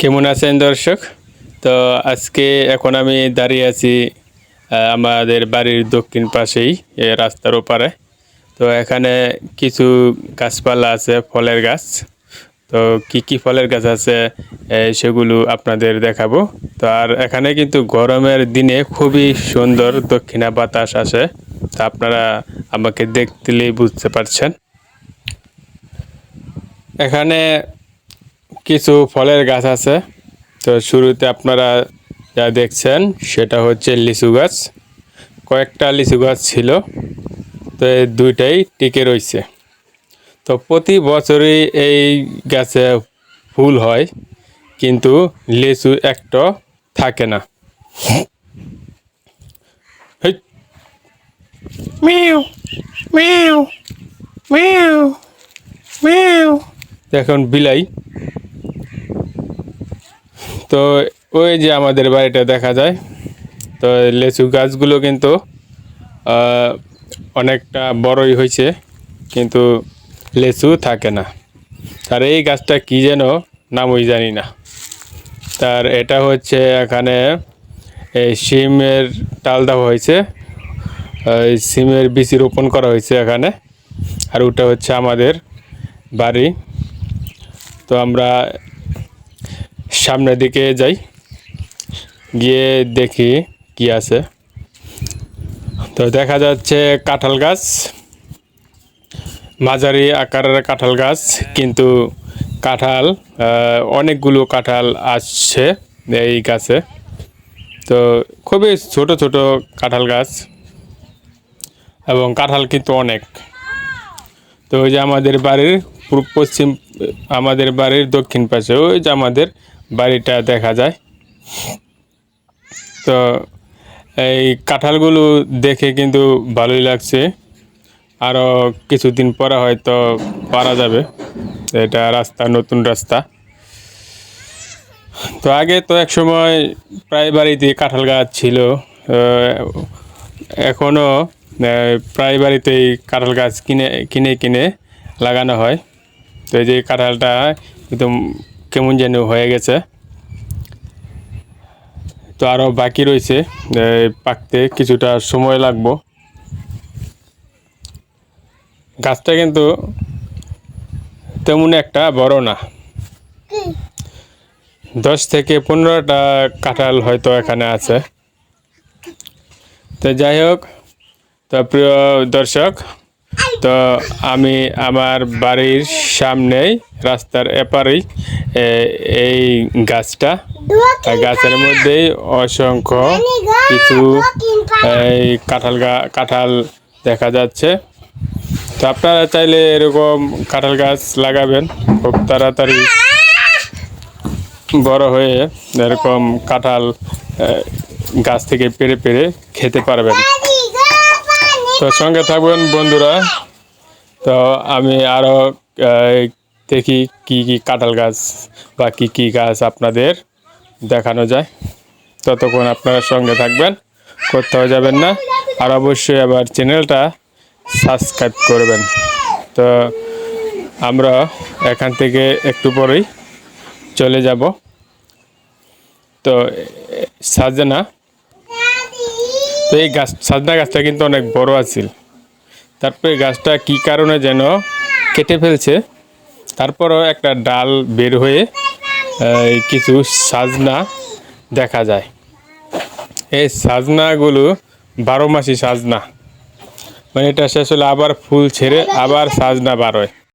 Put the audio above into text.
কেমন আছেন দর্শক? তো আজকে এখন আমি দাঁড়িয়ে আছি আমাদের বাড়ির দক্ষিণ পাশেই রাস্তার ওপারে। তো এখানে কিছু গাছপালা আছে, ফলের গাছ। তো কি কি ফলের গাছ আছে সেগুলো আপনাদের দেখাবো। তো আর এখানে কিন্তু গরমের দিনে খুবই সুন্দর দক্ষিণা বাতাস আসে। তা আপনারা আমাকে দেখতেই বুঝতে পারছেন। এখানে কিছু ফলের গাছ আছে। তো শুরুতে আপনারা যা দেখছেন সেটা হচ্ছে লিচু গাছ। কয়েকটা লিচু গাছ ছিল, তো এই দুইটাই টিকে রয়েছে। তো প্রতি বছরই এই গাছে ফুল হয়, কিন্তু লিচু একটা থাকে না। হেই, মিয়াও মিয়াও মিয়াও মিয়াও। এখন বিলাই। তো ওই যে আমাদের বাড়িটা দেখা যায়। তো লিচু গাছগুলো কিন্তু অনেকটা বড়ই হয়েছে, কিন্তু লিচু থাকে না। আর এই গাছটা কী যেন নামই জানি না। তার এটা হচ্ছে এখানে এই সিমের ডাল দেওয়া হয়েছে, এই সিমের বীজ রোপণ করা হয়েছে এখানে। আর ওটা হচ্ছে আমাদের বাড়ি। তো আমরা সামনের দিকে যাই, গিয়ে দেখি কি আছে। তো দেখা যাচ্ছে কাঁঠাল গাছ, মাঝারি আকারের কাঁঠাল গাছ, কিন্তু কাঁঠাল অনেকগুলো কাঁঠাল আসছে এই গাছে। তো খুবই ছোট ছোট কাঁঠাল গাছ, এবং কাঁঠাল কিন্তু অনেক। তো ওই যে আমাদের বাড়ির পূর্ব পশ্চিম, আমাদের বাড়ির দক্ষিণ পাশে ওই যে আমাদের বাড়িটা দেখা যায়। তো এই কাঁঠালগুলো দেখে কিন্তু ভালোই লাগছে। আরও কিছুদিন পরে হয়তো পারা যাবে। এটা রাস্তা, নতুন রাস্তা। তো আগে তো এক সময় প্রায় বাড়িতে কাঁঠাল গাছ ছিল। এখনও প্রায় বাড়িতেই কাঁঠাল গাছ কিনে কিনে কিনে লাগানো হয়। তো এই যে কাঁঠালটা একদম কেমন যেন হয়ে গেছে। তো আরও বাকি রয়েছে পাকতে, কিছুটা সময় লাগবে। গাছটা কিন্তু তেমন একটা বড় না, 10 থেকে 15টা কাঁঠাল হয়তো এখানে আছে। তো যাই হোক, তো প্রিয় দর্শক, তো আমি আমার বাড়ির সামনেই রাস্তার এপারেই এই গাছটা, গাছের মধ্যেই অসংখ্য কিছু এই কাঁঠাল দেখা যাচ্ছে। তো আপনারা চাইলে এরকম কাঁঠাল গাছ লাগাবেন, খুব তাড়াতাড়ি বড় হয়ে এরকম কাঁঠাল গাছ থেকে পেড়ে পেড়ে খেতে পারবেন। তো সঙ্গে থাকবেন বন্ধুরা। তো আমি আরও দেখি কি কি কাঁঠাল গাছ বা কি কি গাছ আপনাদের দেখানো যায়। ততক্ষণ আপনারা সঙ্গে থাকবেন, কোথাও যাবেন না। আর অবশ্যই আবার চ্যানেলটা সাবস্ক্রাইব করবেন। তো আমরা এখান থেকে একটু পরেই চলে যাব। তো সাজনা, তো এই সাজনা গাছটা কিন্তু অনেক বড় আছিল। তারপরে গাছটা কি কারণে যেন কেটে ফেলছে। তারপরও একটা ডাল বের হয়ে কিছু সাজনা দেখা যায়। এই সাজনাগুলো 12 মাসি সাজনা, মানে এটা শেষ হলে আবার ফুল ছেড়ে আবার সাজনা বার হয়।